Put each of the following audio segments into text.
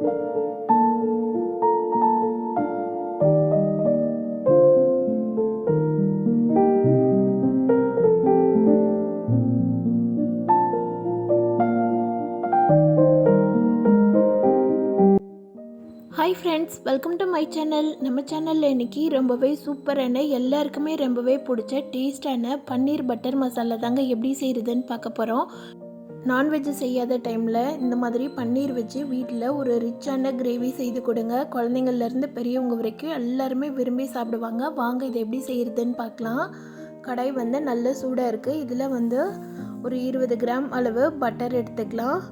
Hi friends, welcome to my channel. நம்ம சேனலில் இன்றைக்கி ரொம்பவே சூப்பரான எல்லாருக்குமே ரொம்பவே பிடிச்ச டேஸ்டான பன்னீர் பட்டர் மசாலா தாங்க எப்படி செய்கிறதுன்னு பார்க்க போகிறோம். நான்வெஜ்ஜு செய்யாத டைமில் இந்த மாதிரி பன்னீர் வச்சு வீட்டில் ஒரு ரிச்சான கிரேவி செய்து கொடுங்க. குழந்தைங்கள்லேருந்து பெரியவங்க வரைக்கும் எல்லாருமே விரும்பி சாப்பிடுவாங்க. வாங்க இதை எப்படி செய்கிறதுன்னு பார்க்கலாம். கடாய் நல்ல சூடாக இருக்குது. இதில் ஒரு 20 கிராம் அளவு பட்டர் எடுத்துக்கலாம்.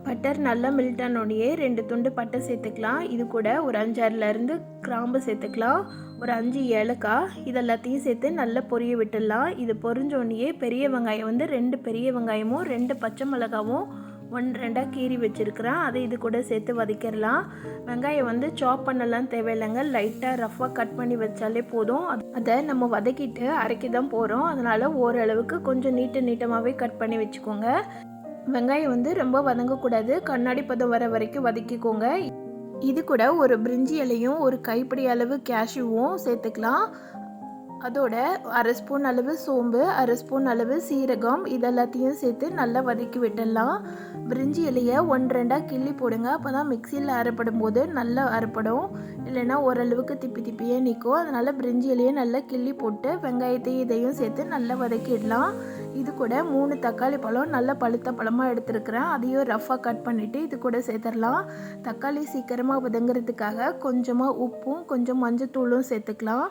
பட்டர் நல்லா மெல்ட் ஆனோடனே 2 துண்டு பட்டை சேர்த்துக்கலாம். இது கூட ஒரு 5-6லேருந்து கிராம்பு சேர்த்துக்கலாம். ஒரு 5 ஏலக்காய் இதெல்லாத்தையும் சேர்த்து நல்லா பொரிய விட்டுடலாம். இது பொரிஞ்சோடனே பெரிய வெங்காயம் 2 பெரிய வெங்காயமும் 2 பச்சை மிளகாவும் 1-2 கீறி வச்சுருக்கிறேன். அதை இது கூட சேர்த்து வதக்கிடலாம். வெங்காயம் சாப் பண்ணலாம் தேவையில்லைங்க, லைட்டாக ரஃப்பாக கட் பண்ணி வச்சாலே போதும். அதை நம்ம வதக்கிட்டு அரைக்க தான் போகிறோம். அதனால் ஓரளவுக்கு கொஞ்சம் நீட்டமாகவே கட் பண்ணி வச்சுக்கோங்க. வெங்காயம் ரொம்ப வதங்கக்கூடாது, கண்ணாடி பதம் வர வரைக்கும் வதக்கிக்கோங்க. இது கூட ஒரு பிரிஞ்சி இலையும் ஒரு கைப்பிடி அளவு கேஷ்யூவும் சேர்த்துக்கலாம். அதோட 1/2 ஸ்பூன் அளவு சோம்பு, 1/2 ஸ்பூன் அளவு சீரகம் இதெல்லாத்தையும் சேர்த்து நல்லா வதக்கி விட்டுடலாம். பிரிஞ்சி இலையை 1-2 கிள்ளி போடுங்க, அப்போ தான் மிக்சியில் அரைப்படும் போது நல்லா அரைப்படும். இல்லைன்னா ஓரளவுக்கு திப்பியே நிற்கும். அதனால் பிரிஞ்சி இலையை நல்லா கிள்ளி போட்டு வெங்காயத்தையும் இதையும் சேர்த்து நல்லா வதக்கிடலாம். இது கூட 3 தக்காளி பழம் நல்லா பழுத்த பழமாக எடுத்துருக்கிறேன். அதையும் ரஃப்பாக கட் பண்ணிவிட்டு இது கூட சேர்த்துடலாம். தக்காளி சீக்கிரமாக வதங்கிறதுக்காக கொஞ்சமாக உப்பும் கொஞ்சம் மஞ்சத்தூளும் சேர்த்துக்கலாம்.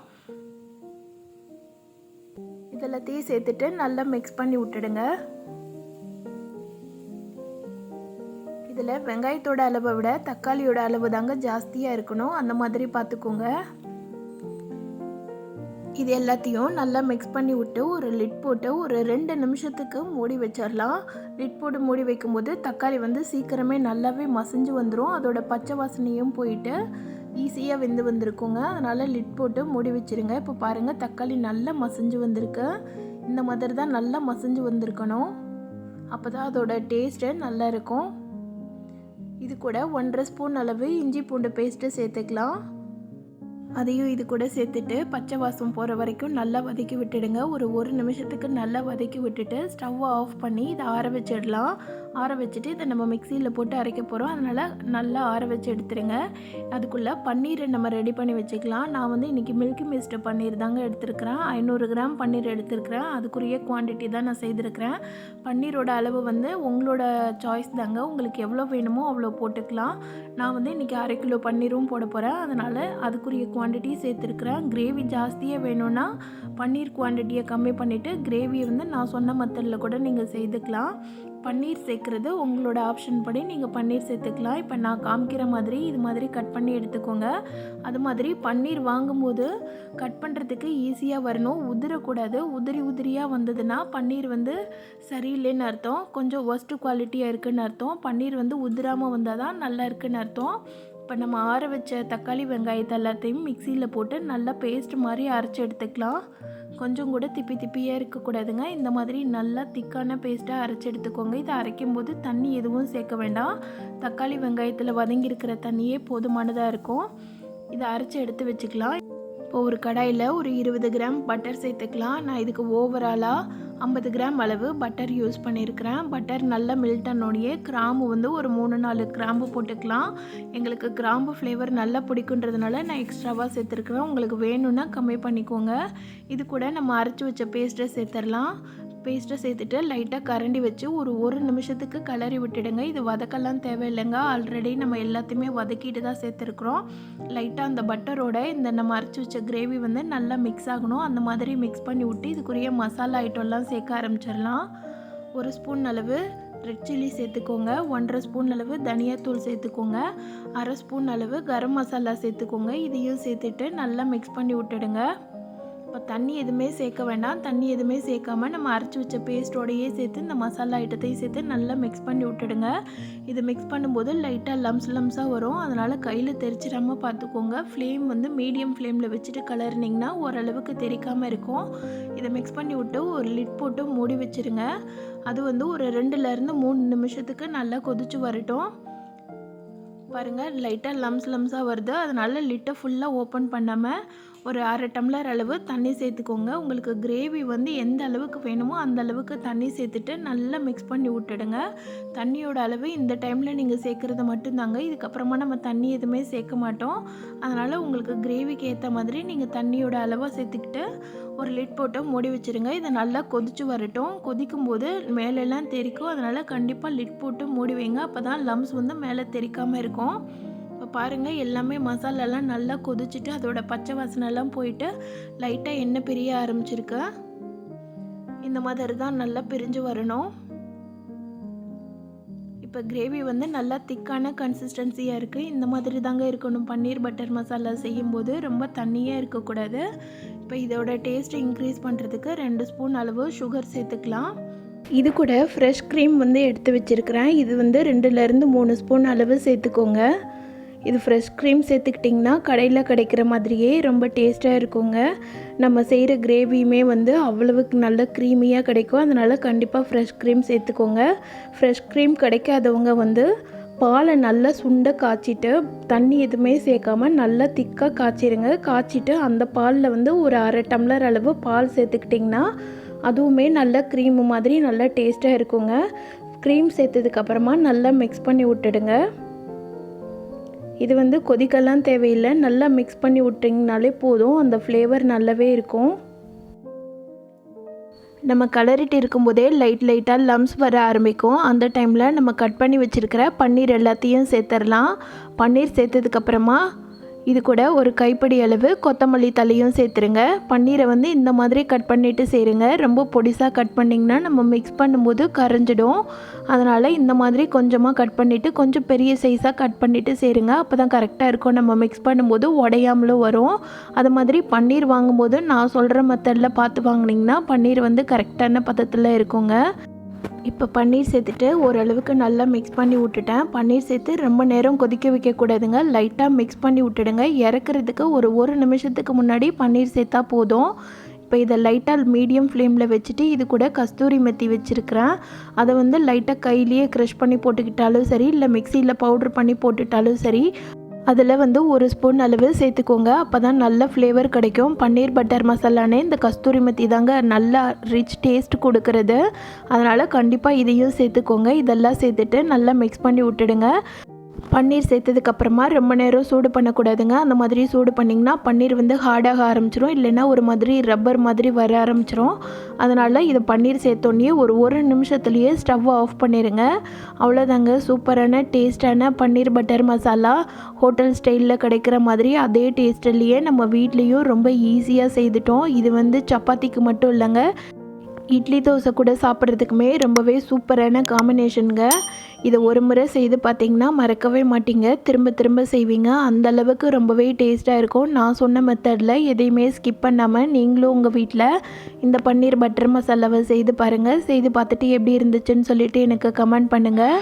இதெல்லாத்தையும் சேர்த்துட்டு நல்லா மிக்ஸ் பண்ணி விட்டுடுங்க. இதில் வெங்காயத்தோட அளவை விட தக்காளியோட அளவு தாங்க ஜாஸ்தியாக இருக்கணும், அந்த மாதிரி பார்த்துக்கோங்க. இது எல்லாத்தையும் நல்லா மிக்ஸ் பண்ணி விட்டு ஒரு லிட் போட்டு ஒரு 2 நிமிஷத்துக்கு மூடி வச்சிடலாம். லிட் போட்டு மூடி வைக்கும்போது தக்காளி சீக்கிரமே நல்லாவே மசிஞ்சு வந்துடும். அதோட பச்சை வாசனையும் போயிட்டு ஈஸியாக வெந்து வந்திருக்குங்க. அதனால் லிட் போட்டு மூடி வச்சுருங்க. இப்போ பாருங்கள், தக்காளி நல்லா மசிஞ்சு வந்திருக்கு. இந்த மாதிரி தான் நல்லா மசிஞ்சு வந்திருக்கணும், அப்போ தான் அதோட டேஸ்ட்டு நல்லா இருக்கும். இது கூட 1/2 ஸ்பூன் அளவு இஞ்சி பூண்டு பேஸ்ட்டு சேர்த்துக்கலாம். அதையும் இது கூட சேர்த்துட்டு பச்சை வாசம் போகிற வரைக்கும் நல்லா வதக்கி விட்டுடுங்க. ஒரு நிமிஷத்துக்கு நல்லா வதக்கி விட்டுட்டு ஸ்டவ்வை ஆஃப் பண்ணி இதை ஆற வச்சிடலாம். ஆற வச்சுட்டு இதை நம்ம மிக்சியில் போட்டு அரைக்க போகிறோம். அதனால் நல்லா ஆற வச்சு எடுத்துருங்க. அதுக்குள்ளே பன்னீரை நம்ம ரெடி பண்ணி வச்சுக்கலாம். நான் இன்றைக்கி மில்கி மிஸ்ட் பன்னீர் தாங்க எடுத்துருக்கிறேன். 500 கிராம் பன்னீர் எடுத்துருக்கிறேன். அதுக்குரிய குவான்டிட்டி தான் நான் செய்திருக்கிறேன். பன்னீரோட அளவு உங்களோட சாய்ஸ் தாங்க, உங்களுக்கு எவ்வளோ வேணுமோ அவ்வளோ போட்டுக்கலாம். நான் இன்றைக்கி 1/2 கிலோ பன்னீரும் போட போகிறேன். அதனால் அதுக்குரிய குவான்டிட்டி சேர்த்துருக்குறேன். கிரேவி ஜாஸ்தியாக வேணும்னா பன்னீர் குவான்டிட்டியை கம்மி பண்ணிவிட்டு கிரேவியை நான் சொன்ன மெத்தடில் கூட நீங்கள் செய்துக்கலாம். பன்னீர் சேர்க்குறது உங்களோட ஆப்ஷன் படி நீங்கள் பன்னீர் சேர்த்துக்கலாம். இப்போ நான் காமிக்கிற மாதிரி இது மாதிரி கட் பண்ணி எடுத்துக்கோங்க. அது மாதிரி பன்னீர் வாங்கும்போது கட் பண்ணுறதுக்கு ஈஸியாக வரணும், உதிரக்கூடாது. உதிரியாக வந்ததுன்னா பன்னீர் சரியில்லைன்னு அர்த்தம், கொஞ்சம் ஒஸ்ட்டு குவாலிட்டியாக இருக்குதுன்னு அர்த்தம். பன்னீர் உதிராமல் வந்தால் தான் நல்லா இருக்குதுன்னு அர்த்தம். இப்போ நம்ம ஆற வச்ச தக்காளி வெங்காயத்தை எல்லாத்தையும் மிக்சியில் போட்டு நல்லா பேஸ்ட் மாதிரி அரைச்சி எடுத்துக்கலாம். கொஞ்சம் கூட திப்பியாக இருக்கக்கூடாதுங்க. இந்த மாதிரி நல்லா திக்கான பேஸ்ட்டாக அரைச்சி எடுத்துக்கோங்க. இதை அரைக்கும் போது தண்ணி எதுவும் சேர்க்க வேண்டாம். தக்காளி வெங்காயத்தில் வதங்கியிருக்கிற தண்ணியே போதுமானதாக இருக்கும். இதை அரைச்சி எடுத்து வச்சுக்கலாம். இப்போ ஒரு கடாயில் ஒரு 20 கிராம் பட்டர் சேர்த்துக்கலாம். நான் இதுக்கு ஓவராலாக 50 கிராம் அளவு பட்டர் யூஸ் பண்ணியிருக்கிறேன். பட்டர் நல்லா மெல்ட் ஆனோடனே கிராம்பு ஒரு 3-4 கிராம்பு போட்டுக்கலாம். எங்களுக்கு கிராம்பு ஃப்ளேவர் நல்லா பிடிக்குன்றதுனால நான் எக்ஸ்ட்ராவாக சேர்த்துருக்குறேன். உங்களுக்கு வேணும்னா கம்மி பண்ணிக்கோங்க. இது கூட நம்ம அரைச்சி வச்ச பேஸ்ட்டை சேர்த்துடலாம். பேஸ்ட்டை சேர்த்துட்டு லைட்டாக கரண்டி வச்சு ஒரு நிமிஷத்துக்கு கிளறி விட்டுடுங்க. இது வதக்கெல்லாம் தேவையில்லைங்க, ஆல்ரெடி நம்ம எல்லாத்தையுமே வதக்கிட்டு தான் சேர்த்துருக்குறோம். லைட்டாக அந்த பட்டரோட இந்த நம்ம அரைச்சி வச்ச கிரேவி நல்லா மிக்ஸ் ஆகணும். அந்த மாதிரி மிக்ஸ் பண்ணி விட்டு இதுக்குரிய மசாலா ஐட்டம்லாம் சேர்க்க ஆரம்பிச்சிடலாம். 1 ஸ்பூன் அளவு ரெட் சில்லி சேர்த்துக்கோங்க. 1/2 ஸ்பூன் அளவு தனியாத்தூள் சேர்த்துக்கோங்க. 1/2 ஸ்பூன் அளவு கரம் மசாலா சேர்த்துக்கோங்க. இதையும் சேர்த்துட்டு நல்லா மிக்ஸ் பண்ணி விட்டுடுங்க. இப்போ தண்ணி எதுவுமே சேர்க்க வேண்டாம். தண்ணி எதுவுமே சேர்க்காம நம்ம அரைச்சி வச்ச பேஸ்ட்டோடையே சேர்த்து இந்த மசாலா ஐட்டத்தையும் சேர்த்து நல்லா மிக்ஸ் பண்ணி விட்டுடுங்க. இது மிக்ஸ் பண்ணும்போது லைட்டாக லம்ஸாக வரும், அதனால் கையில் தெரிச்சிடாமல் பார்த்துக்கோங்க. ஃப்ளேம் மீடியம் ஃப்ளேமில் வச்சுட்டு கலர்னிங்கன்னா ஓரளவுக்கு தெரிக்காமல் இருக்கும். இதை மிக்ஸ் பண்ணி விட்டு ஒரு லிட் போட்டு மூடி வச்சுருங்க. அது ஒரு 2-3 நிமிஷத்துக்கு நல்லா கொதிச்சு வரட்டும். பாருங்கள் லைட்டாக லம்ஸாக வருது. அதனால் லிட்டை ஃபுல்லாக ஓப்பன் பண்ணாமல் ஒரு 1/2 டம்ளர் அளவு தண்ணி சேர்த்துக்கோங்க. உங்களுக்கு கிரேவி வந்து எந்த அளவுக்கு வேணுமோ அந்த அளவுக்கு தண்ணி சேர்த்துட்டு நல்லா மிக்ஸ் பண்ணி விட்டுடுங்க. தண்ணியோட அளவு இந்த டைமில் நீங்கள் சேர்க்குறது மட்டும்தாங்க. இதுக்கப்புறமா நம்ம தண்ணி எதுவுமே சேர்க்க மாட்டோம். அதனால் உங்களுக்கு கிரேவிக்கு ஏற்ற மாதிரி நீங்கள் தண்ணியோட அளவாக சேர்த்துக்கிட்டு ஒரு லிட் போட்டு மூடி வச்சுருங்க. இதை நல்லா கொதித்து வரட்டும். கொதிக்கும் போது மேலெல்லாம் தெறிக்கும். அதனால் கண்டிப்பாக லிட் போட்டு மூடி வைங்க. அப்போ தான் லம்ஸ் வந்து மேலே தெறிக்காமல் இருக்கும். இப்போ பாருங்கள் எல்லாமே மசாலாலாம் நல்லா கொதிச்சுட்டு அதோட பச்சை வாசனைலாம் போயிட்டு லைட்டாக எண்ணெய் பிரிய ஆரம்பிச்சிருக்கு. இந்த மாதிரி தான் நல்லா பிரிஞ்சு வரணும். இப்போ கிரேவி வந்து நல்லா திக்கான கன்சிஸ்டன்சியாக இருக்குது. இந்த மாதிரி தாங்க இருக்கணும். பன்னீர் பட்டர் மசாலா செய்யும்போது ரொம்ப தண்ணியாக இருக்கக்கூடாது. இப்போ இதோட டேஸ்ட்டை இன்க்ரீஸ் பண்ணுறதுக்கு 2 ஸ்பூன் அளவு சுகர் சேர்த்துக்கலாம். இது கூட ஃப்ரெஷ் க்ரீம் வந்து எடுத்து வச்சுருக்கிறேன். இது வந்து 2லேருந்து 3 ஸ்பூன் அளவு சேர்த்துக்கோங்க. இது ஃப்ரெஷ் க்ரீம் சேர்த்துக்கிட்டிங்கன்னா கடையில் கிடைக்கிற மாதிரியே ரொம்ப டேஸ்ட்டாக இருக்குங்க. நம்ம செய்கிற கிரேவியுமே வந்து அவ்வளவுக்கு நல்ல க்ரீமியாக கிடைக்கும். அதனால் கண்டிப்பாக ஃப்ரெஷ் க்ரீம் சேர்த்துக்கோங்க. ஃப்ரெஷ் க்ரீம் கிடைக்காதவங்க வந்து பாலை நல்லா சுண்ட காய்ச்சிட்டு தண்ணி எதுவுமே சேர்க்காம நல்லா திக்காக காய்ச்சிடுங்க. காய்ச்சிட்டு அந்த பாலில் வந்து ஒரு 1/2 டம்ளர் அளவு பால் சேர்த்துக்கிட்டிங்கன்னா அதுவுமே நல்ல க்ரீமு மாதிரி நல்லா டேஸ்ட்டாக இருக்குங்க. க்ரீம் சேர்த்ததுக்கப்புறமா நல்லா மிக்ஸ் பண்ணி விட்டுடுங்க. இது வந்து கொதிக்கலாம் தேவையில்லை. நல்லா மிக்ஸ் பண்ணி விட்டிங்கனாலே போதும். அந்த ஃப்ளேவர் நல்லாவே இருக்கும். நம்ம கலரிட்டு இருக்கும்போதே லைட்டாக லம்ஸ் வர ஆரம்பிக்கும். அந்த டைமில் நம்ம கட் பண்ணி வச்சுருக்கிற பன்னீர் எல்லாத்தையும் சேர்த்துடலாம். பன்னீர் சேர்த்ததுக்கப்புறமா இது கூட ஒரு கைப்பிடி அளவு கொத்தமல்லி தழையும் சேர்த்துருங்க. பன்னீரை வந்து இந்த மாதிரி கட் பண்ணிவிட்டு சேருங்க. ரொம்ப பொடிசாக கட் பண்ணிங்கன்னா நம்ம மிக்ஸ் பண்ணும்போது கரைஞ்சிடும். அதனால் இந்த மாதிரி கொஞ்சமாக கட் பண்ணிவிட்டு கொஞ்சம் பெரிய சைஸாக கட் பண்ணிவிட்டு சேருங்க. அப்போ தான் கரெக்டாக இருக்கும். நம்ம மிக்ஸ் பண்ணும்போது உடையாமலும் வரும். அது மாதிரி பன்னீர் வாங்கும்போது நான் சொல்கிற மெத்தடில் பார்த்து வாங்கினீங்கன்னா பன்னீர் வந்து கரெக்டான பதத்தில் இருக்குங்க. இப்போ பன்னீர் சேர்த்துட்டு ஓரளவுக்கு நல்லா மிக்ஸ் பண்ணி விட்டுட்டேன். பன்னீர் சேர்த்து ரொம்ப நேரம் கொதிக்க வைக்கக்கூடாதுங்க. லைட்டாக மிக்ஸ் பண்ணி விட்டுடுங்க. இறக்குறதுக்கு ஒரு நிமிஷத்துக்கு முன்னாடி பன்னீர் சேர்த்தா போதும். இப்போ இதை லைட்டாக மீடியம் ஃப்ளேமில் வச்சுட்டு இது கூட கஸ்தூரி மெத்தி வச்சுருக்கிறேன். அதை வந்து லைட்டாக கையிலேயே க்ரஷ் பண்ணி போட்டுக்கிட்டாலும் சரி, இல்லை மிக்சியில் பவுட்ரு பண்ணி போட்டுட்டாலும் சரி, அதில் வந்து 1 ஸ்பூன் அளவு சேர்த்துக்கோங்க. அப்போ தான் நல்ல ஃப்ளேவர் கிடைக்கும். பன்னீர் பட்டர் மசாலானே இந்த கஸ்தூரி மெத்தி தாங்க நல்லா ரிச் டேஸ்ட் கொடுக்கறது. அதனால் கண்டிப்பாக இதையும் சேர்த்துக்கோங்க. இதெல்லாம் சேர்த்துட்டு நல்லா மிக்ஸ் பண்ணி விட்டுடுங்க. பன்னீர் சேர்த்ததுக்கப்புறமா ரொம்ப நேரம் சூடு பண்ணக்கூடாதுங்க. அந்த மாதிரி சூடு பண்ணிங்கன்னா பன்னீர் வந்து ஹார்டாக ஆரம்பிச்சிரும். இல்லைன்னா ஒரு மாதிரி ரப்பர் மாதிரி வர ஆரம்பிச்சிரும். அதனால் இதை பன்னீர் சேர்த்தோன்னே ஒரு நிமிஷத்துலேயே ஸ்டவ் ஆஃப் பண்ணிடுங்க. அவ்வளோதாங்க, சூப்பரான டேஸ்டான பன்னீர் பட்டர் மசாலா ஹோட்டல் ஸ்டைலில் கிடைக்கிற மாதிரி அதே டேஸ்ட்லேயே நம்ம வீட்லேயும் ரொம்ப ஈஸியாக செய்துட்டோம். இது வந்து சப்பாத்திக்கு மட்டும் இல்லைங்க, இட்லி தோசை கூட சாப்பிட்றதுக்குமே ரொம்பவே சூப்பரான காம்பினேஷனுங்க. இதை ஒரு முறை செய்து பார்த்திங்கன்னா மறக்கவே மாட்டீங்க. திரும்ப திரும்ப செய்வீங்க. அந்தளவுக்கு ரொம்பவே டேஸ்ட்டாக இருக்கும். நான் சொன்ன மெத்தடில் எதையுமே ஸ்கிப் பண்ணாமல் நீங்களும் உங்கள் வீட்டில் இந்த பன்னீர் பட்டர் மசாலாவை செய்து பாருங்கள். செய்து பார்த்துட்டு எப்படி இருந்துச்சுன்னு சொல்லிவிட்டு எனக்கு கமெண்ட் பண்ணுங்கள்.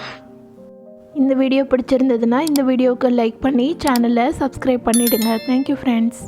இந்த வீடியோ பிடிச்சிருந்ததுன்னா இந்த வீடியோவுக்கு லைக் பண்ணி சேனலை சப்ஸ்கிரைப் பண்ணிவிடுங்க. Thank you friends.